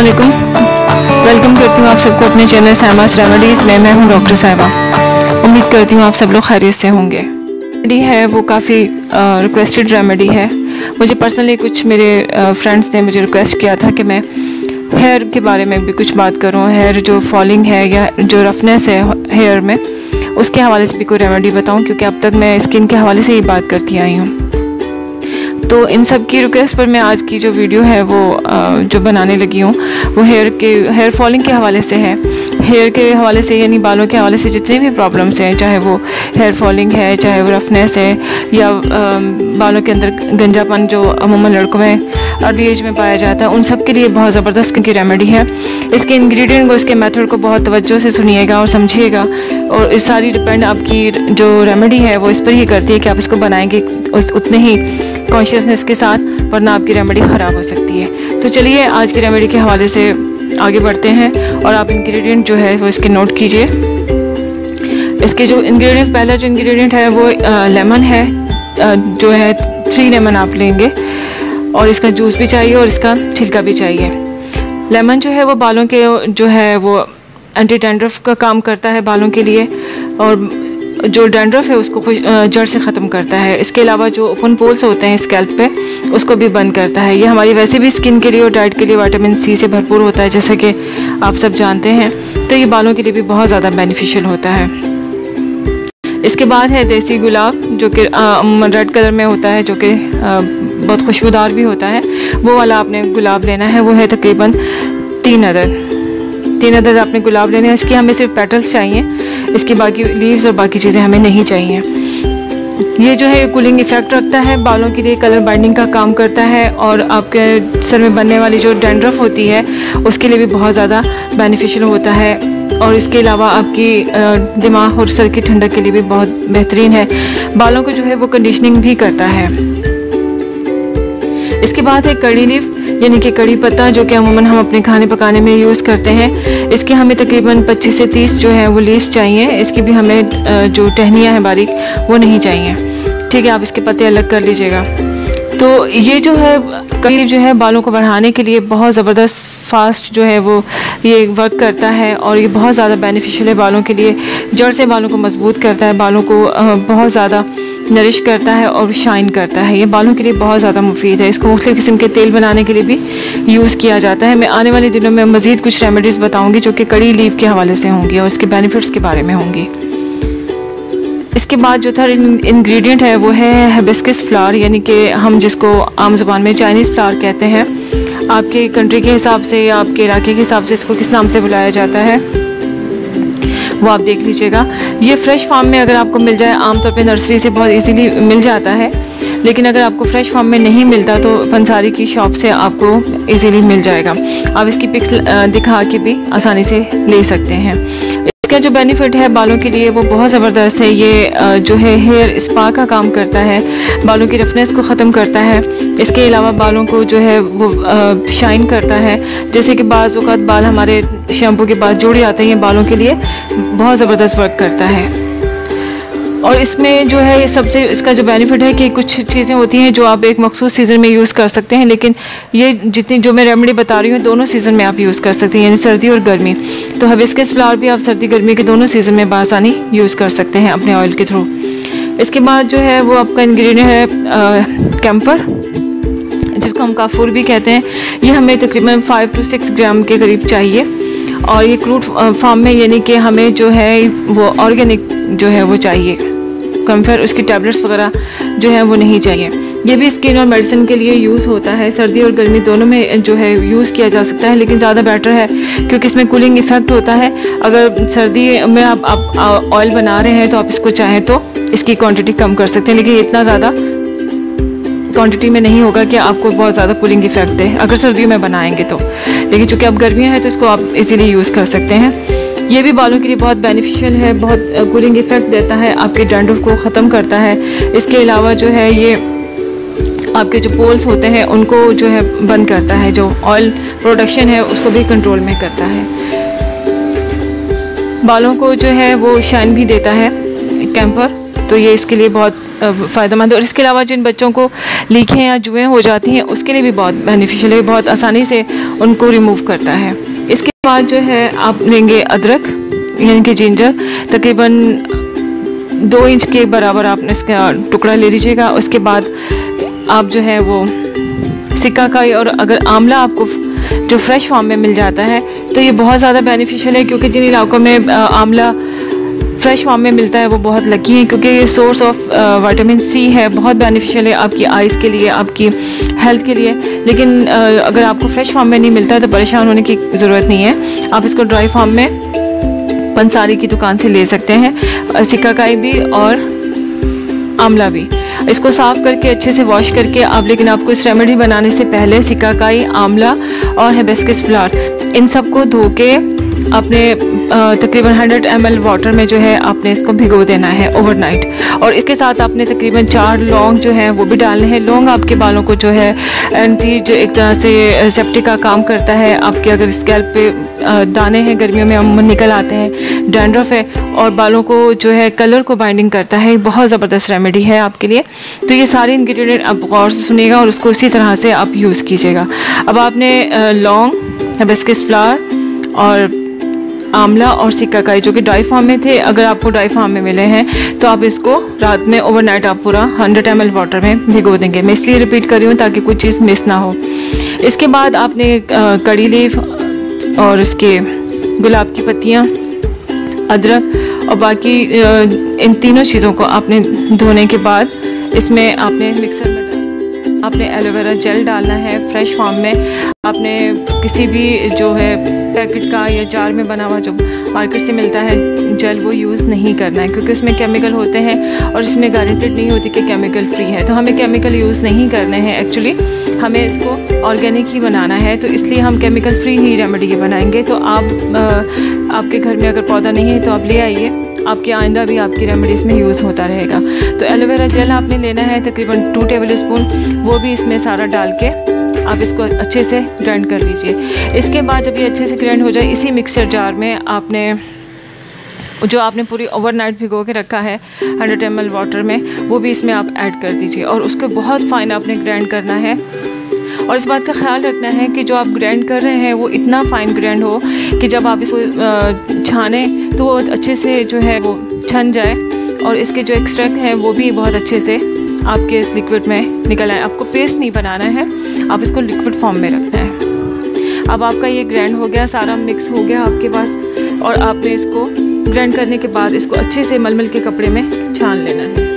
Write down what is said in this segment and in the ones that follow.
अस्सलाम वालेकुम। वेलकम करती हूँ आप सबको अपने चैनल साइमास रेमेडीज़ में। मैं हूँ डॉक्टर साहिबा। उम्मीद करती हूँ आप सब लोग खैरियत से होंगे। रेमेडी है वो काफ़ी रिक्वेस्टेड रेमेडी है। मुझे पर्सनली कुछ मेरे फ्रेंड्स ने मुझे रिक्वेस्ट किया था कि मैं हेयर के बारे में भी कुछ बात करूँ। हेयर जो फॉलिंग है या जो रफनेस है हेयर में, उसके हवाले से भी कोई रेमेडी बताऊँ, क्योंकि अब तक मैं स्किन के हवाले से ही बात करती आई हूँ। तो इन सब की रिक्वेस्ट पर मैं आज की जो वीडियो है वो जो बनाने लगी हूँ वो हेयर फॉलिंग के हवाले से है। हेयर के हवाले से यानी बालों के हवाले से जितने भी प्रॉब्लम्स हैं, चाहे वो हेयर फॉलिंग है, चाहे वो रफनेस है, या बालों के अंदर गंजापन जो अमूमन लड़कों में अर्ली एज में पाया जाता है, उन सब के लिए बहुत ज़बरदस्त की रेमेडी है। इसके इंग्रेडिएंट को, इसके मेथड को बहुत तवज्जो से सुनिएगा और समझिएगा। और इस सारी डिपेंड आपकी जो रेमेडी है वो इस पर ही करती है कि आप इसको बनाएंगे उतने ही कॉन्शियसनेस के साथ, वरना आपकी रेमेडी ख़राब हो सकती है। तो चलिए आज की रेमेडी के हवाले से आगे बढ़ते हैं और आप इंग्रेडिएंट जो है वो इसके नोट कीजिए। इसके जो इंग्रेडिएंट, पहला जो इंग्रेडिएंट है वो लेमन है, जो है 3 लेमन आप लेंगे, और इसका जूस भी चाहिए और इसका छिलका भी चाहिए। लेमन जो है वो बालों के जो है वो एंटी डैंड्रफ का काम करता है बालों के लिए, और जो डैंड्रफ है उसको जड़ से ख़त्म करता है। इसके अलावा जो ओपन पोर्स होते हैं स्कैल्प पे, उसको भी बंद करता है। ये हमारी वैसे भी स्किन के लिए और डाइट के लिए विटामिन सी से भरपूर होता है, जैसा कि आप सब जानते हैं। तो ये बालों के लिए भी बहुत ज़्यादा बेनिफिशियल होता है। इसके बाद है देसी गुलाब, जो कि रेड कलर में होता है, जो कि बहुत खुशबूदार भी होता है। वो वाला आपने गुलाब लेना है। वो है तकरीबन 3 अदद आपने गुलाब लेने हैं। इसकी हमें सिर्फ पेटल्स चाहिए, इसकी बाकी लीव्स और बाकी चीज़ें हमें नहीं चाहिए। ये जो है कूलिंग इफ़ेक्ट रखता है, बालों के लिए कलर बाइंडिंग का काम करता है, और आपके सर में बनने वाली जो डैंड्रफ होती है उसके लिए भी बहुत ज़्यादा बेनिफिशियल होता है। और इसके अलावा आपकी दिमाग और सर की ठंडक के लिए भी बहुत बेहतरीन है। बालों को जो है वो कंडीशनिंग भी करता है। इसके बाद है कड़ी लीफ, यानी कि कड़ी पत्ता, जो कि अमूमन हम अपने खाने पकाने में यूज़ करते हैं। इसके हमें तकरीबन 25 से 30 जो है वो लीव्स चाहिए। इसकी भी हमें जो टहनियाँ हैं बारीक, वो नहीं चाहिए। ठीक है, आप इसके पत्ते अलग कर लीजिएगा। तो ये जो है कड़ी लीफ जो है बालों को बढ़ाने के लिए बहुत ज़बरदस्त फास्ट जो है वो ये वर्क करता है, और ये बहुत ज़्यादा बेनिफिशियल है बालों के लिए। जड़ से बालों को मजबूत करता है, बालों को बहुत ज़्यादा नरिश करता है और शाइन करता है। ये बालों के लिए बहुत ज़्यादा मुफीद है। इसको मुख्तलिफ़ किस्म के तेल बनाने के लिए भी यूज़ किया जाता है। मैं आने वाले दिनों में मज़ीद कुछ रेमेडीज़ बताऊंगी जो कि कड़ी लीफ के हवाले से होंगी और इसके बेनिफिट्स के बारे में होंगी। इसके बाद जो थर्ड इंग्रेडिएंट है वो है हिबिस्कस फ्लावर, यानी कि हम जिसको आम ज़ुबान में चाइनीज़ फ्लावर कहते हैं। आपके कंट्री के हिसाब से या आपके इलाके के हिसाब से इसको किस नाम से बुलाया जाता है वो आप देख लीजिएगा। ये फ्रेश फार्म में अगर आपको मिल जाए, आमतौर पे नर्सरी से बहुत इजीली मिल जाता है, लेकिन अगर आपको फ्रेश फार्म में नहीं मिलता तो पंसारी की शॉप से आपको इजीली मिल जाएगा। आप इसकी पिक्स दिखा के भी आसानी से ले सकते हैं। इसका जो बेनिफिट है बालों के लिए वो बहुत ज़बरदस्त है। ये जो है हेयर स्पा का काम करता है, बालों की रफनेस को ख़त्म करता है। इसके अलावा बालों को जो है वो शाइन करता है। जैसे कि बाज़ औक़ात बाल हमारे शैम्पू के बाद जोड़े आते हैं, बालों के लिए बहुत ज़बरदस्त वर्क करता है। और इसमें जो है सबसे इसका जो बेनिफिट है कि कुछ चीज़ें होती हैं जो आप एक मखसूस सीज़न में यूज़ कर सकते हैं, लेकिन ये जितनी जो मैं रेमेडी बता रही हूँ दोनों सीज़न में आप यूज़ कर सकते हैं, यानी सर्दी और गर्मी। तो हिबिस्कस फ्लावर भी आप सर्दी गर्मी के दोनों सीज़न में बासानी यूज़ कर सकते हैं अपने ऑयल के थ्रू। इसके बाद जो है वो आपका इंग्रेडिएंट है कैम्फर, जिसको हम काफूर भी कहते हैं। ये हमें तकरीबन 5 से 6 ग्राम के करीब चाहिए, और ये क्रूड फार्म में, यानी कि हमें जो है वो ऑर्गेनिक जो है वो चाहिए। कैम्फर, उसकी टैबलेट्स वगैरह जो है वो नहीं चाहिए। ये भी स्किन और मेडिसिन के लिए यूज़ होता है, सर्दी और गर्मी दोनों में जो है यूज़ किया जा सकता है, लेकिन ज़्यादा बेटर है क्योंकि इसमें कूलिंग इफ़ेक्ट होता है। अगर सर्दी में आप ऑयल बना रहे हैं तो आप इसको चाहें तो इसकी क्वांटिटी कम कर सकते हैं, लेकिन इतना ज़्यादा क्वांटिटी में नहीं होगा कि आपको बहुत ज़्यादा कूलिंग इफ़ेक्ट दे अगर सर्दियों में बनाएंगे तो। लेकिन चूँकि अब गर्मियाँ हैं तो इसको आप इजीली यूज़ कर सकते हैं। ये भी बालों के लिए बहुत बेनिफिशियल है, बहुत कूलिंग इफ़ेक्ट देता है, आपके डैंड्रफ को ख़त्म करता है। इसके अलावा जो है ये आपके जो पोल्स होते हैं उनको जो है बंद करता है, जो ऑयल प्रोडक्शन है उसको भी कंट्रोल में करता है। बालों को जो है वो शाइन भी देता है कैम्फर, तो ये इसके लिए बहुत फ़ायदेमंद है। और इसके अलावा जिन बच्चों को लीखें या जुएँ हो जाती हैं उसके लिए भी बहुत बेनिफिशियल है, बहुत आसानी से उनको रिमूव करता है। इसके बाद जो है आप लेंगे अदरक यानी कि जिंजर, तकरीबन 2 इंच के बराबर आपने इसका टुकड़ा ले लीजिएगा। उसके बाद आप जो है वो सिकाकाई और अगर आंवला आपको जो फ्रेश फॉर्म में मिल जाता है तो ये बहुत ज़्यादा बेनिफिशियल है, क्योंकि जिन इलाकों में आंवला फ्रेश फॉर्म में मिलता है वो बहुत लकी है, क्योंकि ये सोर्स ऑफ विटामिन सी है, बहुत बेनिफिशियल है आपकी आइज़ के लिए, आपकी हेल्थ के लिए। लेकिन अगर आपको फ्रेश फॉर्म में नहीं मिलता है तो परेशान होने की ज़रूरत नहीं है, आप इसको ड्राई फॉर्म में पंसारी की दुकान से ले सकते हैं, सिकाकाई भी और आंवला भी। इसको साफ़ करके अच्छे से वॉश करके आप, लेकिन आपको इस रेमेडी बनाने से पहले सिकाकाई, आंवला और हिबिस्कस फ्लावर इन सबको धो के आपने तकरीबन 100 ml वाटर में जो है आपने इसको भिगो देना है ओवरनाइट। और इसके साथ आपने तकरीबन 4 लौंग जो है वो भी डालने हैं। लौंग आपके बालों को जो है एंटी, जो एक तरह से सेप्टिक का काम करता है। आपके अगर स्कैल्प पे दाने हैं, गर्मियों में अमूमन निकल आते हैं, डैंड्रफ है और बालों को जो है कलर को बाइंडिंग करता है, बहुत ज़बरदस्त रेमेडी है आपके लिए। तो ये सारे इंग्रेडिएंट आप गौर से सुनिएगा और उसको इसी तरह से आप यूज़ कीजिएगा। अब आपने लौंग, हिबिस्कस फ्लावर और आंवला और सिकाकाई जो कि ड्राई फॉर्म में थे, अगर आपको ड्राई फॉर्म में मिले हैं तो आप इसको रात में ओवरनाइट आप पूरा 100 ml वाटर में भिगो देंगे। मैं इसलिए रिपीट कर रही हूँ ताकि कुछ चीज़ मिस ना हो। इसके बाद आपने कड़ी लीफ और इसके गुलाब की पत्तियाँ, अदरक और बाकी इन तीनों चीज़ों को आपने धोने के बाद इसमें आपने मिक्सर में आपने एलोवेरा जेल डालना है फ्रेश फॉर्म में। आपने किसी भी जो है पैकेट का या जार में बना हुआ जो मार्केट से मिलता है जेल वो यूज़ नहीं करना है, क्योंकि उसमें केमिकल होते हैं और इसमें गारंटेड नहीं होती कि केमिकल फ्री है। तो हमें केमिकल यूज़ नहीं करने हैं, एक्चुअली हमें इसको ऑर्गेनिक ही बनाना है, तो इसलिए हम केमिकल फ्री ही रेमेडी बनाएंगे। तो आप आपके घर में अगर पौधा नहीं है तो आप ले आइए, आपके आइंदा भी आपकी रेमेडीज़ में यूज़ होता रहेगा। तो एलोवेरा जेल आपने लेना है तकरीबन 2 टेबल स्पून, वो भी इसमें सारा डाल के आप इसको अच्छे से ग्राइंड कर लीजिए। इसके बाद जब ये अच्छे से ग्राइंड हो जाए, इसी मिक्सर जार में आपने जो आपने पूरी ओवरनाइट भिगो के रखा है 100 ml वाटर में, वो भी इसमें आप ऐड कर दीजिए और उसको बहुत फाइन आपने ग्राइंड करना है। और इस बात का ख्याल रखना है कि जो आप ग्राइंड कर रहे हैं वो इतना फाइन ग्राइंड हो कि जब आप इसको छाने तो वो अच्छे से जो है वो छन जाए और इसके जो एक्सट्रैक्ट हैं वो भी बहुत अच्छे से आपके इस लिक्विड में निकल आए। आपको पेस्ट नहीं बनाना है, आप इसको लिक्विड फॉर्म में रखना है। अब आपका ये ग्राइंड हो गया, सारा मिक्स हो गया आपके पास, और आपने इसको ग्राइंड करने के बाद इसको अच्छे से मलमल के कपड़े में छान लेना है।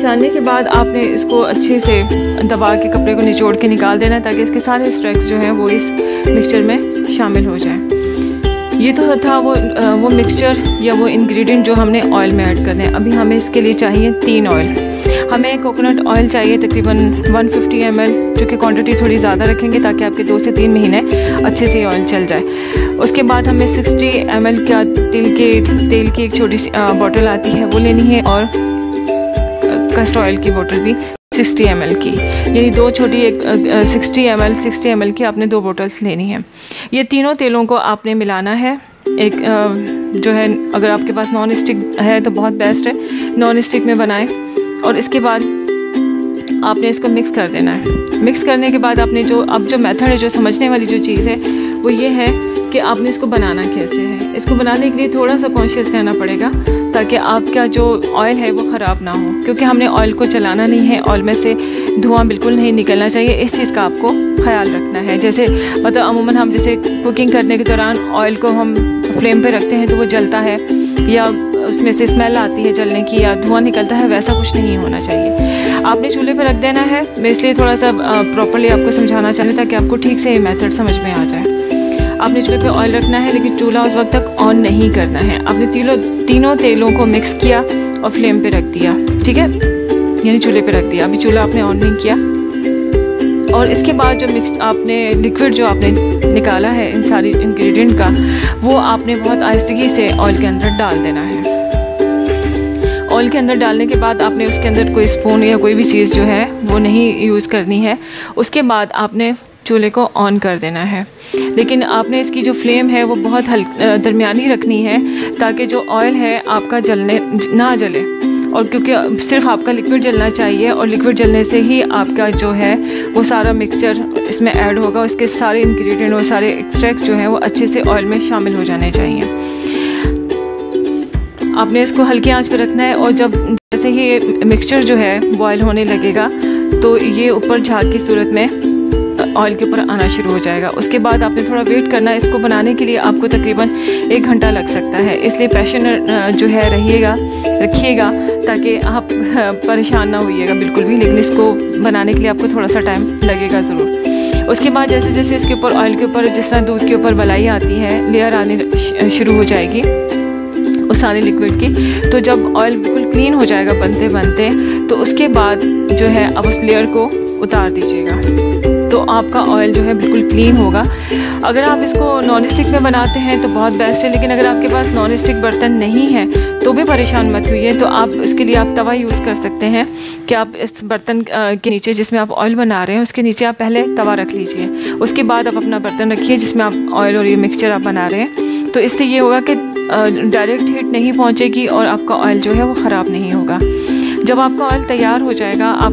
छानने के बाद आपने इसको अच्छे से दबा के कपड़े को निचोड़ के निकाल देना है ताकि इसके सारे स्ट्रैक्स जो हैं वो इस मिक्सचर में शामिल हो जाएं। ये तो था वो मिक्सचर या वो इंग्रेडिएंट जो हमने ऑयल में ऐड करने हैं। अभी हमें इसके लिए चाहिए 3 ऑयल। हमें कोकोनट ऑयल चाहिए तकरीबन 150 ml, जो कि क्वांटिटी थोड़ी ज़्यादा रखेंगे ताकि आपके 2 से 3 महीने अच्छे से ऑयल चल जाए। उसके बाद हमें 60 ml का तेल की एक छोटी सी बॉटल आती है वो लेनी है, और कस्टर्ड ऑयल की बोतल भी 60 ml की, यानी 2 छोटी एक 60 ml की आपने 2 बोतल्स लेनी है। ये तीनों तेलों को आपने मिलाना है। एक जो है अगर आपके पास नॉन स्टिक है तो बहुत बेस्ट है, नॉन स्टिक में बनाएं। और इसके बाद आपने इसको मिक्स कर देना है। मिक्स करने के बाद आपने जो मेथड है, जो समझने वाली जो चीज़ है वो ये है कि आपने इसको बनाना कैसे है। इसको बनाने के लिए थोड़ा सा कॉन्शियस रहना पड़ेगा ताकि आपका जो ऑयल है वो ख़राब ना हो, क्योंकि हमने ऑयल को चलाना नहीं है, ऑयल में से धुआं बिल्कुल नहीं निकलना चाहिए। इस चीज़ का आपको ख्याल रखना है। जैसे मतलब अमूमन हम जैसे कुकिंग करने के दौरान ऑयल को हम फ्लेम पे रखते हैं तो वो जलता है या उसमें से स्मेल आती है जलने की या धुआं निकलता है, वैसा कुछ नहीं होना चाहिए। आपने चूल्हे पे रख देना है। मैं इसलिए थोड़ा सा प्रॉपर्ली आपको समझाना चाहूँ ताकि आपको ठीक से ये मेथड समझ में आ जाए। आपने चूल्हे पे ऑयल रखना है, लेकिन चूल्हा उस वक्त तक ऑन नहीं करना है। आपने तीनों तेलों को मिक्स किया और फ्लेम पे रख दिया, ठीक है, यानी चूल्हे पे रख दिया। अभी चूल्हा आपने ऑन नहीं किया। और इसके बाद जो आपने लिक्विड जो आपने निकाला है इन सारी इंग्रेडिएंट का, वो आपने बहुत आहिस्तगी से ऑयल के अंदर डाल देना है। ऑयल के अंदर डालने के बाद आपने उसके अंदर कोई स्पून या कोई भी चीज़ जो है वो नहीं यूज़ करनी है। उसके बाद आपने चूल्हे को ऑन कर देना है, लेकिन आपने इसकी जो फ्लेम है वो बहुत दरमियानी रखनी है ताकि जो ऑयल है आपका ना जले। और क्योंकि सिर्फ आपका लिक्विड जलना चाहिए और लिक्विड जलने से ही आपका जो है वो सारा मिक्सचर इसमें ऐड होगा, इसके सारे इंग्रेडिएंट और सारे एक्सट्रैक्ट जो हैं वो अच्छे से ऑयल में शामिल हो जाने चाहिए। आपने इसको हल्की आंच पर रखना है और जब जैसे ही ये मिक्सचर जो है बॉयल होने लगेगा तो ये ऊपर झाग की सूरत में ऑयल के ऊपर आना शुरू हो जाएगा। उसके बाद आपने थोड़ा वेट करना है। इसको बनाने के लिए आपको तकरीबन 1 घंटा लग सकता है, इसलिए पैशन जो है रखिएगा ताकि आप परेशान ना होइएगा बिल्कुल भी, लेकिन इसको बनाने के लिए आपको थोड़ा सा टाइम लगेगा ज़रूर। उसके बाद जैसे जैसे इसके ऊपर ऑयल के ऊपर जिस तरह दूध के ऊपर मलाई आती है, लेयर आने शुरू हो जाएगी उस सारे लिक्विड की, तो जब ऑयल बिल्कुल क्लीन हो जाएगा बनते बनते, तो उसके बाद जो है अब उस लेयर को उतार दीजिएगा, तो आपका ऑयल जो है बिल्कुल क्लीन होगा। अगर आप इसको नॉन स्टिक में बनाते हैं तो बहुत बेस्ट है, लेकिन अगर आपके पास नॉन स्टिक बर्तन नहीं है तो भी परेशान मत हुइए। तो आप इसके लिए आप तवा यूज़ कर सकते हैं कि आप इस बर्तन के नीचे जिसमें आप ऑयल बना रहे हैं उसके नीचे आप पहले तवा रख लीजिए, उसके बाद आप अपना बर्तन रखिए जिसमें आप ऑयल और ये मिक्सचर आप बना रहे हैं। तो इससे ये होगा कि डायरेक्ट हीट नहीं पहुँचेगी और आपका ऑयल जो है वो ख़राब नहीं होगा। जब आपका ऑयल तैयार हो जाएगा आप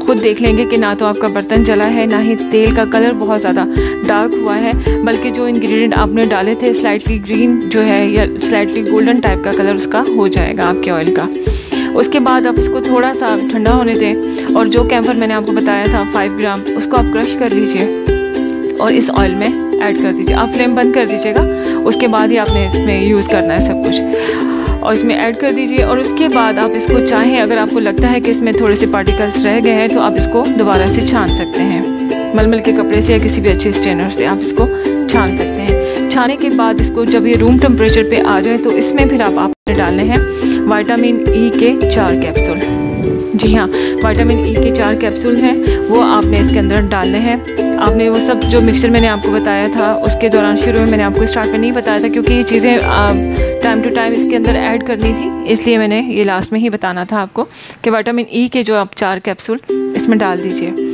ख़ुद देख लेंगे कि ना तो आपका बर्तन जला है, ना ही तेल का कलर बहुत ज़्यादा डार्क हुआ है, बल्कि जो इंग्रेडिएंट आपने डाले थे स्लाइटली ग्रीन जो है या स्लाइटली गोल्डन टाइप का कलर उसका हो जाएगा आपके ऑयल का। उसके बाद आप इसको थोड़ा सा ठंडा होने दें और जो कैम्फर मैंने आपको बताया था 5 ग्राम उसको आप क्रश कर लीजिए और इस ऑयल में ऐड कर दीजिए। आप फ्लेम बंद कर दीजिएगा, उसके बाद ही आपने इसमें यूज़ करना है सब कुछ, और इसमें ऐड कर दीजिए। और उसके बाद आप इसको चाहें, अगर आपको लगता है कि इसमें थोड़े से पार्टिकल्स रह गए हैं तो आप इसको दोबारा से छान सकते हैं, मलमल के कपड़े से या किसी भी अच्छे स्ट्रेनर से आप इसको छान सकते हैं। छाने के बाद इसको जब ये रूम टेम्परेचर पे आ जाए तो इसमें फिर आपने डालने हैं विटामिन ई के 4 कैप्सूल। जी हाँ, विटामिन ई के 4 कैप्सूल हैं, वो आपने इसके अंदर डालने हैं। आपने वो सब जो मिक्सचर मैंने आपको बताया था उसके दौरान शुरू में मैंने आपको स्टार्ट में नहीं बताया था, क्योंकि ये चीज़ें टाइम टू टाइम इसके अंदर ऐड करनी थी, इसलिए मैंने ये लास्ट में ही बताना था आपको कि विटामिन ई के जो आप 4 कैप्सूल इसमें डाल दीजिए।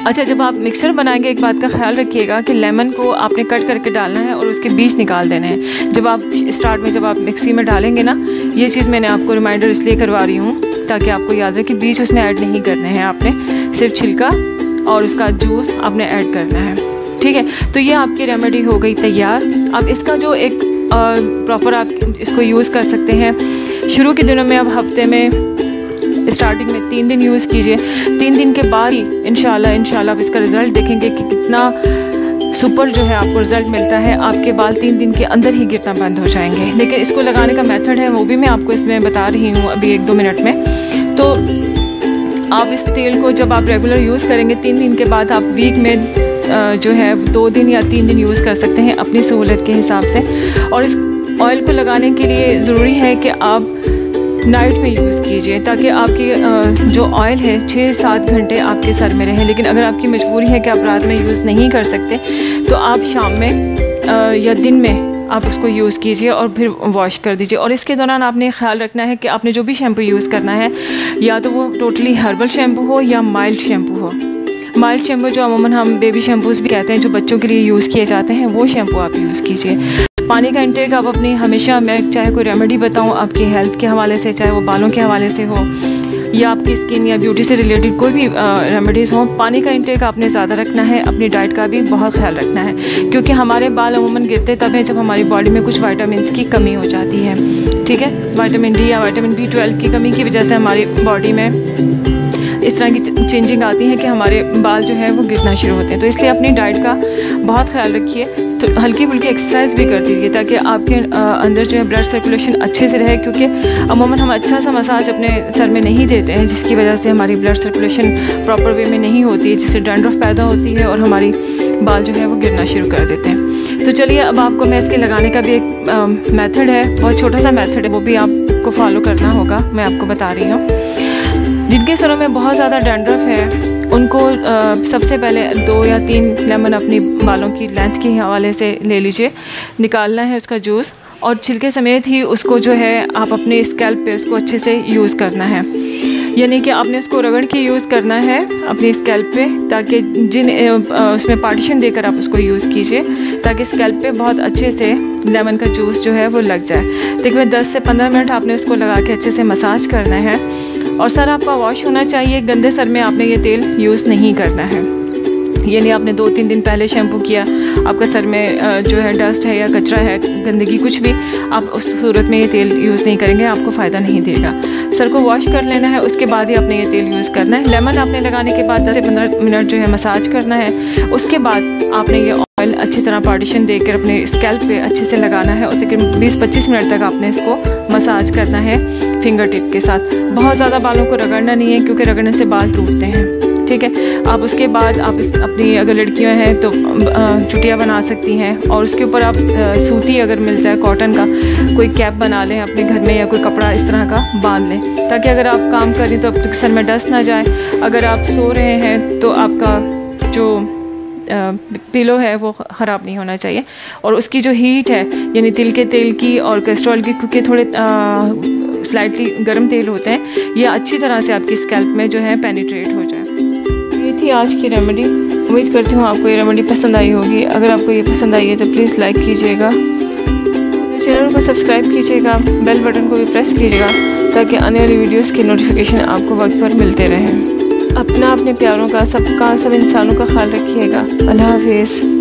अच्छा, जब आप मिक्सर बनाएंगे एक बात का ख्याल रखिएगा कि लेमन को आपने कट करके डालना है और उसके बीज निकाल देने हैं। जब आप स्टार्ट में जब आप मिक्सी में डालेंगे ना, ये चीज़ मैंने आपको रिमाइंडर इसलिए करवा रही हूँ ताकि आपको याद रहे कि बीज उसमें ऐड नहीं करने हैं, आपने सिर्फ छिलका और उसका जूस आपने ऐड करना है। ठीक है, तो ये आपकी रेमेडी हो गई तैयार। अब इसका जो एक प्रॉपर आप इसको यूज़ कर सकते हैं। शुरू के दिनों में, अब हफ्ते में स्टार्टिंग में 3 दिन यूज़ कीजिए। 3 दिन के बाद ही इंशाल्लाह आप इसका रिज़ल्ट देखेंगे कि कितना सुपर जो है आपको रिज़ल्ट मिलता है। आपके बाल 3 दिन के अंदर ही गिरना बंद हो जाएंगे। लेकिन इसको लगाने का मेथड है वो भी मैं आपको इसमें बता रही हूँ अभी 1-2 मिनट में। तो आप इस तेल को जब आप रेगुलर यूज़ करेंगे 3 दिन के बाद आप वीक में जो है 2 दिन या 3 दिन यूज़ कर सकते हैं अपनी सहूलत के हिसाब से। और इस ऑयल को लगाने के लिए ज़रूरी है कि आप नाइट में यूज़ कीजिए ताकि आपकी जो ऑयल है 6-7 घंटे आपके सर में रहे। लेकिन अगर आपकी मजबूरी है कि आप रात में यूज़ नहीं कर सकते तो आप शाम में या दिन में आप उसको यूज़ कीजिए और फिर वॉश कर दीजिए। और इसके दौरान आपने ख्याल रखना है कि आपने जो भी शैम्पू यूज़ करना है या तो वो टोटली हर्बल शैम्पू हो या माइल्ड शैम्पू हो। माइल्ड शैम्पू जो अमूमन हम बेबी शैम्पूज़ भी कहते हैं जो बच्चों के लिए यूज़ किए जाते हैं, वो शैम्पू आप यूज़ कीजिए। पानी का इंटेक आप अपनी हमेशा, मैं चाहे कोई रेमेडी बताऊं आपकी हेल्थ के हवाले से, चाहे वो बालों के हवाले से हो या आपकी स्किन या ब्यूटी से रिलेटेड कोई भी रेमेडीज़ हो, पानी का इंटेक आपने ज़्यादा रखना है। अपनी डाइट का भी बहुत ख्याल रखना है, क्योंकि हमारे बाल अमूमन गिरते तब है जब हमारी बॉडी में कुछ विटामिन्स की कमी हो जाती है। ठीक है, विटामिन डी या विटामिन B12 की कमी की वजह से हमारी बॉडी में इस तरह की चेंजिंग आती है कि हमारे बाल जो है वो गिरना शुरू होते हैं। तो इसलिए अपनी डाइट का बहुत ख्याल रखिए। तो हल्की फुल्की एक्सरसाइज भी कर दीजिए ताकि आपके अंदर जो है ब्लड सर्कुलेशन अच्छे से रहे, क्योंकि अमूमन हम अच्छा सा मसाज अपने सर में नहीं देते हैं, जिसकी वजह से हमारी ब्लड सर्कुलेशन प्रॉपर वे में नहीं होती है, जिससे डैंड्रफ पैदा होती है और हमारी बाल जो है वो गिरना शुरू कर देते हैं। तो चलिए, अब आपको मैं इसके लगाने का भी एक मेथड है, बहुत छोटा सा मेथड है, वो भी आपको फॉलो करना होगा। मैं आपको बता रही हूँ। जिनके सरों में बहुत ज़्यादा डैंड्रफ है उनको सबसे पहले 2 या 3 लेमन अपनी बालों की लेंथ के हवाले से ले लीजिए, निकालना है उसका जूस और छिलके समेत ही उसको जो है आप अपने स्कैल्प पे उसको अच्छे से यूज़ करना है। यानी कि आपने उसको रगड़ के यूज़ करना है अपनी स्कैल्प पे, ताकि उसमें पार्टीशन देकर आप उसको यूज़ कीजिए, ताकि स्कैल्प पे बहुत अच्छे से लेमन का जूस जो है वो लग जाए। तकरीबन 10 से 15 मिनट आपने उसको लगा के अच्छे से मसाज करना है। और सर आपका वॉश होना चाहिए, गंदे सर में आपने ये तेल यूज़ नहीं करना है। यानी आपने 2-3 दिन पहले शैम्पू किया, आपका सर में जो है डस्ट है या कचरा है, गंदगी कुछ भी, आप उस सूरत में ये तेल यूज़ नहीं करेंगे, आपको फ़ायदा नहीं देगा। सर को वॉश कर लेना है, उसके बाद ही आपने ये तेल यूज़ करना है। लेमन आपने लगाने के बाद 10 से 15 मिनट जो है मसाज करना है। उसके बाद आपने ये ऑयल अच्छी तरह पार्टीशन देकर अपने स्कैल्प पे अच्छे से लगाना है और तकरीबन 20-25 मिनट तक आपने इसको मसाज करना है फिंगर टिप के साथ। बहुत ज़्यादा बालों को रगड़ना नहीं है, क्योंकि रगड़ने से बाल टूटते हैं, ठीक है। आप उसके बाद आप अपनी अगर लड़कियां हैं तो चुटिया बना सकती हैं, और उसके ऊपर आप सूती अगर मिल जाए कॉटन का कोई कैप बना लें अपने घर में, या कोई कपड़ा इस तरह का बांध लें, ताकि अगर आप काम करें तो अपने सर में डस्ट ना जाए। अगर आप सो रहे हैं तो आपका जो पिलो है वो ख़राब नहीं होना चाहिए। और उसकी जो हीट है, यानी तिल के तेल की और कोलेस्ट्रॉल की, क्योंकि थोड़े स्लाइटली गर्म तेल होते हैं, ये अच्छी तरह से आपकी स्कैल्प में जो है पेनिट्रेट हो जाए। ये थी आज की रेमेडी। उम्मीद करती हूँ आपको ये रेमेडी पसंद आई होगी। अगर आपको ये पसंद आई है तो प्लीज़ लाइक कीजिएगा, चैनल को सब्सक्राइब कीजिएगा, बेल बटन को भी प्रेस कीजिएगा, ताकि आने वाली वीडियोस के नोटिफिकेशन आपको वक्त पर मिलते रहें। अपना, अपने प्यारों का, सब इंसानों का ख्याल रखिएगा। अल्लाह हाफिज़।